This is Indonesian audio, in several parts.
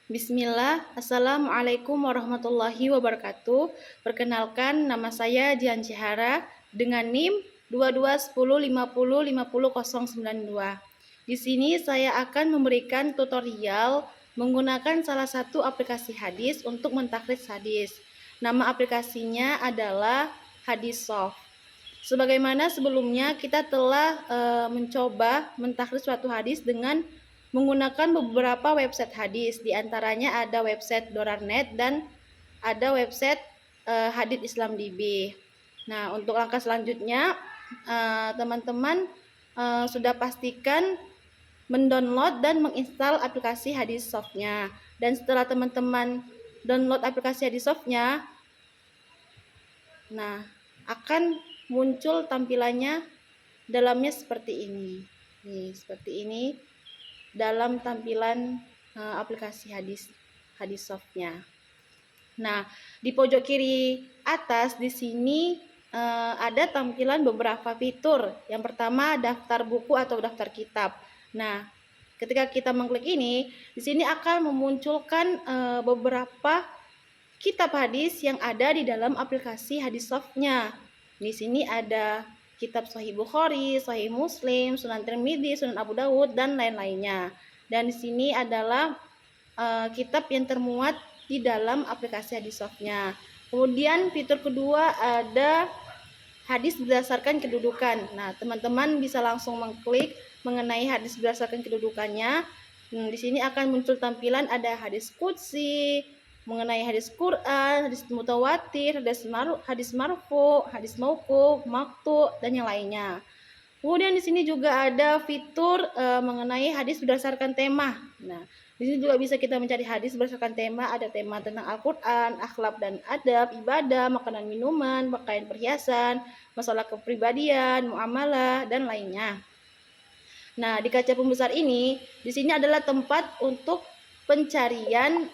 Bismillah, Assalamualaikum warahmatullahi wabarakatuh. Perkenalkan, nama saya Jihan Cihara dengan NIM 2210505092. Di sini saya akan memberikan tutorial menggunakan salah satu aplikasi hadis untuk mentakhrij hadis. Nama aplikasinya adalah Hadissoft. Sebagaimana sebelumnya kita telah mencoba mentakhrij suatu hadis dengan menggunakan beberapa website hadis, di antaranya ada website Dorarnet dan ada website Hadits Islam DB. Nah, untuk langkah selanjutnya teman-teman sudah pastikan mendownload dan menginstal aplikasi Hadissoft-nya. Dan setelah teman-teman download aplikasi Hadissoft-nya, nah, akan muncul tampilannya dalamnya seperti ini. Nih, seperti ini dalam tampilan aplikasi Hadissoft-nya. Nah, di pojok kiri atas di sini ada tampilan beberapa fitur. Yang pertama, daftar buku atau daftar kitab. Nah, ketika kita mengklik ini, di sini akan memunculkan beberapa kitab hadis yang ada di dalam aplikasi Hadissoft-nya. Di sini ada kitab Sahih Bukhari, Sahih Muslim, Sunan Tirmidzi, Sunan Abu Dawud, dan lain-lainnya. Dan di sini adalah kitab yang termuat di dalam aplikasi Hadissoft-nya. Kemudian fitur kedua ada hadis berdasarkan kedudukan. Nah, teman-teman bisa langsung mengklik mengenai hadis berdasarkan kedudukannya. Di sini akan muncul tampilan ada hadis qudsi, mengenai hadis Quran, hadis mutawatir, hadis marfu, hadis mauquf, maqtu, dan yang lainnya. Kemudian di sini juga ada fitur mengenai hadis berdasarkan tema. Nah, di sini juga bisa kita mencari hadis berdasarkan tema. Ada tema tentang Al-Quran, akhlak dan adab, ibadah, makanan minuman, pakaian perhiasan, masalah kepribadian, muamalah, dan lainnya. Nah, di kaca pembesar ini, di sini adalah tempat untuk pencarian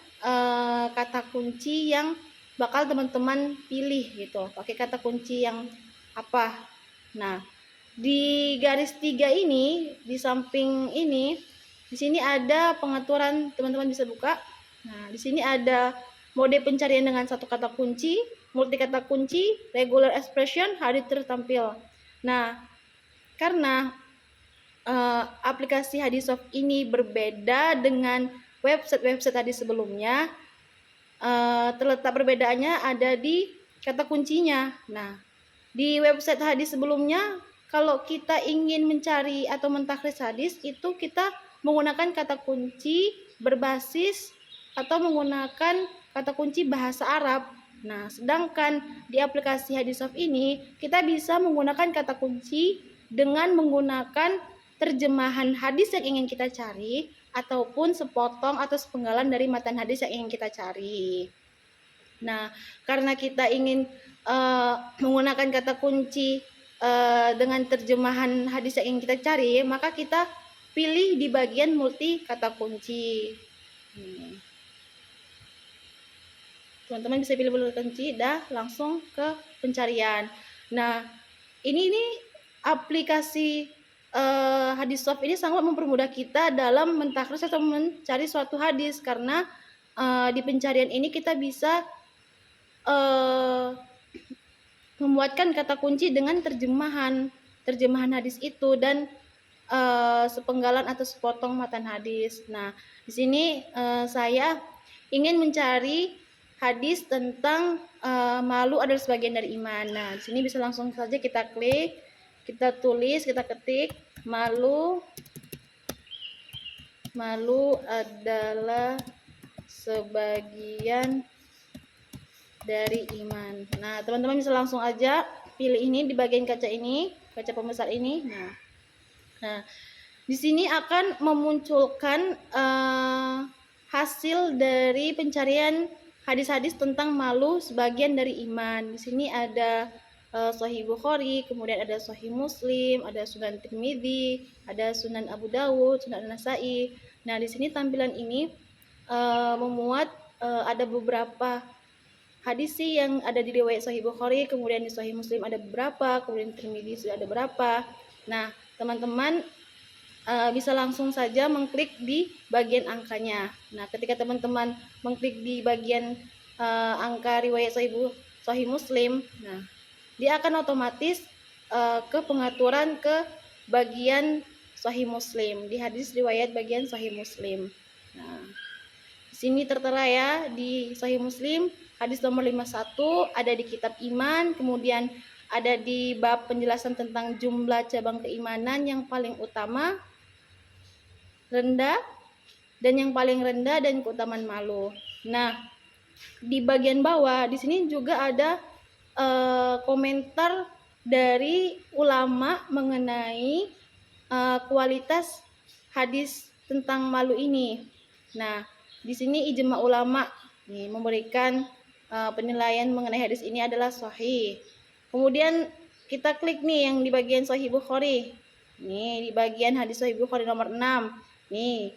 kata kunci yang bakal teman-teman pilih gitu. Pakai kata kunci yang apa? Nah, di garis 3 ini, di samping ini, di sini ada pengaturan, teman-teman bisa buka. Nah, di sini ada mode pencarian dengan satu kata kunci, multi kata kunci, regular expression, hadis tertampil. Nah, karena aplikasi Hadissoft ini berbeda dengan website-website tadi sebelumnya, terletak perbedaannya ada di kata kuncinya. Nah, di website hadis sebelumnya, kalau kita ingin mencari atau mentakhrij hadis, itu kita menggunakan kata kunci berbasis atau menggunakan kata kunci bahasa Arab. Nah, sedangkan di aplikasi Hadissoft ini, kita bisa menggunakan kata kunci dengan menggunakan terjemahan hadis yang ingin kita cari ataupun sepotong atau sepenggalan dari matan hadis yang ingin kita cari. Nah, karena kita ingin menggunakan kata kunci dengan terjemahan hadis yang ingin kita cari, maka kita pilih di bagian multi kata kunci. Teman-teman bisa pilih multi kata kunci, dah langsung ke pencarian. Nah, ini aplikasi Hadissoft ini sangat mempermudah kita dalam mentakhrij atau mencari suatu hadis, karena di pencarian ini kita bisa membuatkan kata kunci dengan terjemahan hadis itu dan sepenggalan atau sepotong matan hadis. Nah, di sini saya ingin mencari hadis tentang malu adalah sebagian dari iman. Nah, di sini bisa langsung saja kita klik, kita tulis, kita ketik malu adalah sebagian dari iman. Nah, teman-teman bisa langsung aja pilih ini di bagian kaca ini, kaca pembesar ini. Nah, di sini akan memunculkan hasil dari pencarian hadis-hadis tentang malu sebagian dari iman. Di sini ada Sahih Bukhari, kemudian ada Sahih Muslim, ada Sunan Tirmidzi, ada Sunan Abu Dawud, Sunan Nasai. Nah, di sini tampilan ini memuat ada beberapa hadis sih yang ada di riwayat Sahih Bukhari, kemudian di Sahih Muslim ada beberapa, kemudian Tirmidzi sudah ada berapa. Nah, teman-teman bisa langsung saja mengklik di bagian angkanya. Nah, ketika teman-teman mengklik di bagian angka riwayat Sahih Muslim, nah dia akan otomatis ke pengaturan ke bagian Sahih Muslim, di hadis riwayat bagian Sahih Muslim. Nah, di sini tertera ya di Sahih Muslim hadis nomor 51, ada di kitab iman, kemudian ada di bab penjelasan tentang jumlah cabang keimanan yang paling utama, rendah, dan yang paling rendah, dan keutamaan malu. Nah, di bagian bawah di sini juga ada komentar dari ulama mengenai kualitas hadis tentang malu ini. Nah, di sini ijma ulama nih memberikan penilaian mengenai hadis ini adalah sahih. Kemudian kita klik nih yang di bagian Sahih Bukhari. Nih di bagian hadis Sahih Bukhari nomor 6. Nih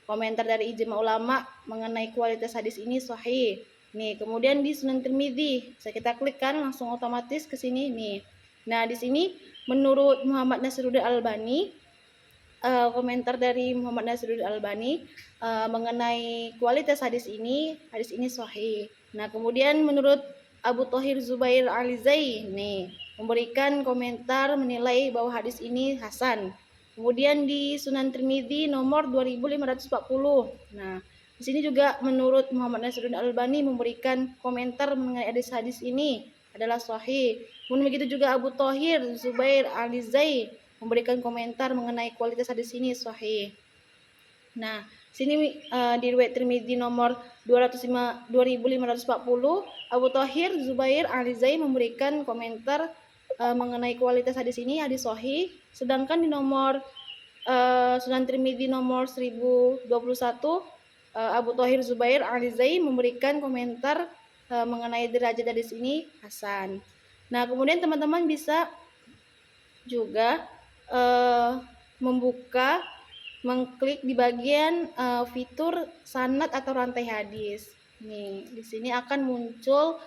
komentar dari ijma ulama mengenai kualitas hadis ini sahih. Nih, kemudian di Sunan Tirmidzi, kita klik kan langsung otomatis ke sini nih. Nah, di sini menurut Muhammad Nasiruddin Albani, komentar dari Muhammad Nasiruddin Albani mengenai kualitas hadis ini sahih. Nah, kemudian menurut Abu Thohir Zubair Alizai nih memberikan komentar menilai bahwa hadis ini hasan. Kemudian di Sunan Tirmidzi nomor 2540. Nah, di sini juga menurut Muhammad Nasiruddin Albani memberikan komentar mengenai hadis-hadis ini adalah sahih. Kemudian begitu juga Abu Thohir Zubair Alizai memberikan komentar mengenai kualitas hadis ini sahih. Nah, sini di riwayat Tirmidzi nomor 2540, Abu Thohir Zubair Alizai memberikan komentar mengenai kualitas hadis ini hadis sahih. Sedangkan di nomor Sunan Tirmidzi nomor 1021, Abu Thohir Zubair Alizai memberikan komentar mengenai derajat hadis ini hasan. Nah, kemudian teman-teman bisa juga mengklik di bagian fitur sanad atau rantai hadis. Nih, di sini akan muncul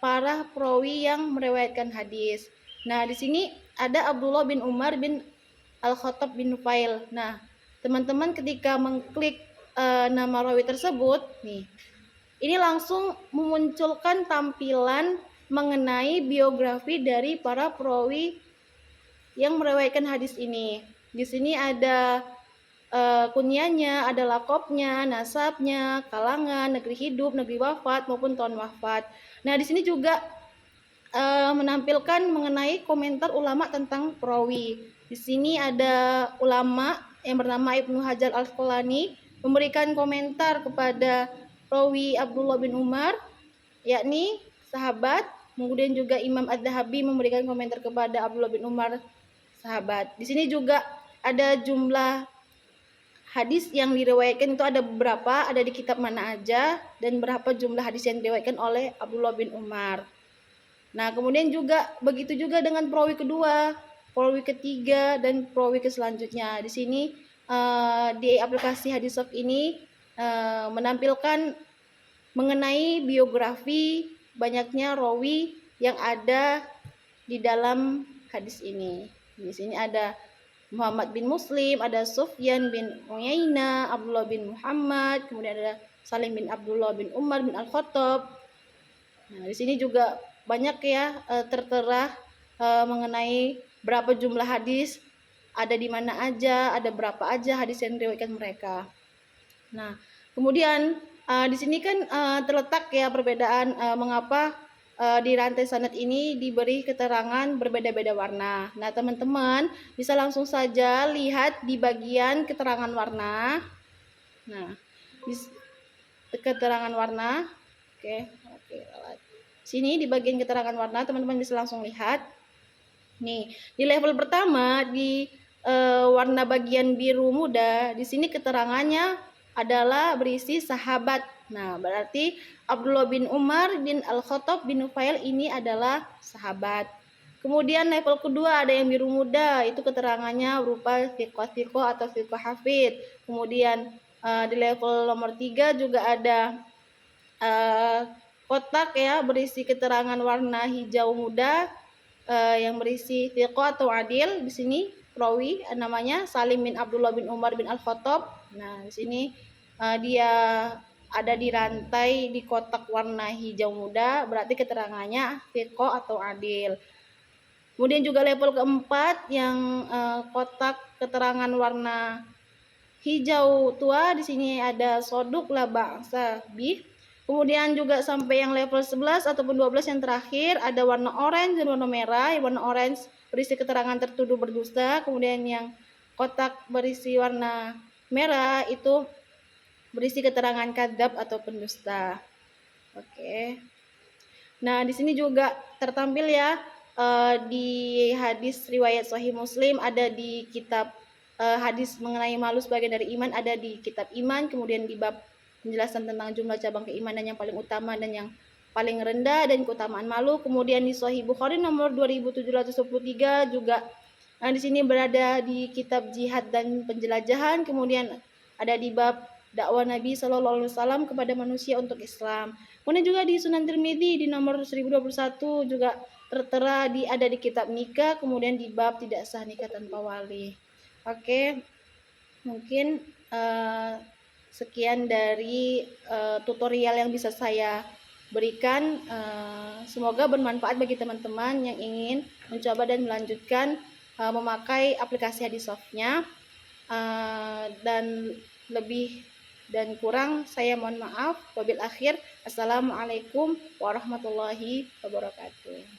para perawi yang meriwayatkan hadis. Nah, di sini ada Abdullah bin Umar bin Al-Khattab bin Nufail. Nah, teman-teman ketika mengklik nama rawi tersebut, nih, ini langsung memunculkan tampilan mengenai biografi dari para perawi yang meriwayatkan hadis ini. Di sini ada kunyahnya, ada lakopnya, nasabnya, kalangan, negeri hidup, negeri wafat maupun tahun wafat. Nah, di sini juga menampilkan mengenai komentar ulama tentang perawi. Di sini ada ulama yang bernama Ibnu Hajar Al-Asqalani memberikan komentar kepada perawi Abdullah bin Umar, yakni sahabat. Kemudian juga Imam Adz-Dzahabi memberikan komentar kepada Abdullah bin Umar, sahabat. Di sini juga ada jumlah hadis yang diriwayatkan itu ada berapa, ada di kitab mana aja, dan berapa jumlah hadis yang diriwayatkan oleh Abdullah bin Umar. Nah, kemudian juga begitu juga dengan perawi kedua, perawi ketiga, dan perawi selanjutnya. Di sini di aplikasi Hadissoft ini menampilkan mengenai biografi banyaknya rawi yang ada di dalam hadis ini. Di sini ada Muhammad bin Muslim, ada Sufyan bin Uyainah, Abdullah bin Muhammad, kemudian ada Salim bin Abdullah bin Umar bin Al-Khattab. Nah, di sini juga banyak ya tertera mengenai berapa jumlah hadis, ada di mana aja, ada berapa aja hadis yang diriwayatkan mereka. Nah, kemudian di sini kan terletak ya perbedaan mengapa di rantai sanad ini diberi keterangan berbeda-beda warna. Nah, teman-teman bisa langsung saja lihat di bagian keterangan warna. Nah, di keterangan warna, oke. Sini di bagian keterangan warna teman-teman bisa langsung lihat. Nih, di level pertama di warna bagian biru muda, di sini keterangannya adalah berisi sahabat. Nah, berarti Abdullah bin Umar bin Al-Khattab bin Nufail ini adalah sahabat. Kemudian level kedua ada yang biru muda, itu keterangannya berupa thiqah atau thiqah hafid. Kemudian di level nomor 3 juga ada kotak ya berisi keterangan warna hijau muda yang berisi thiqah atau adil. Di sini perawi namanya Salim bin Abdullah bin Umar bin Al-Khattab. Nah, di sini dia ada di rantai di kotak warna hijau muda, berarti keterangannya thiqah atau adil. Kemudian juga level keempat yang kotak keterangan warna hijau tua, di sini ada soduk la ba'sa bih. Kemudian juga sampai yang level 11 ataupun 12 yang terakhir ada warna orange dan warna merah. Yang warna orange berisi keterangan tertuduh berdusta, kemudian yang kotak berisi warna merah itu berisi keterangan kadzab atau pendusta. Oke. Nah, di sini juga tertampil ya di hadis riwayat Sahih Muslim, ada di kitab hadis mengenai malu sebagian dari iman, ada di kitab iman, kemudian di bab penjelasan tentang jumlah cabang keimanan yang paling utama dan yang paling rendah dan keutamaan malu. Kemudian di Sahih Bukhari nomor 2723 juga di sini berada di kitab jihad dan penjelajahan, kemudian ada di bab dakwah Nabi Shallallahu Alaihi Wasallam kepada manusia untuk Islam. Kemudian juga di Sunan Tirmidzi di nomor 1021 juga tertera ada di kitab nikah, kemudian di bab tidak sah nikah tanpa wali. Oke, mungkin sekian dari tutorial yang bisa saya berikan. Semoga bermanfaat bagi teman-teman yang ingin mencoba dan melanjutkan memakai aplikasi Hadissoft-nya. Dan lebih dan kurang saya mohon maaf. Wabil akhir, assalamualaikum warahmatullahi wabarakatuh.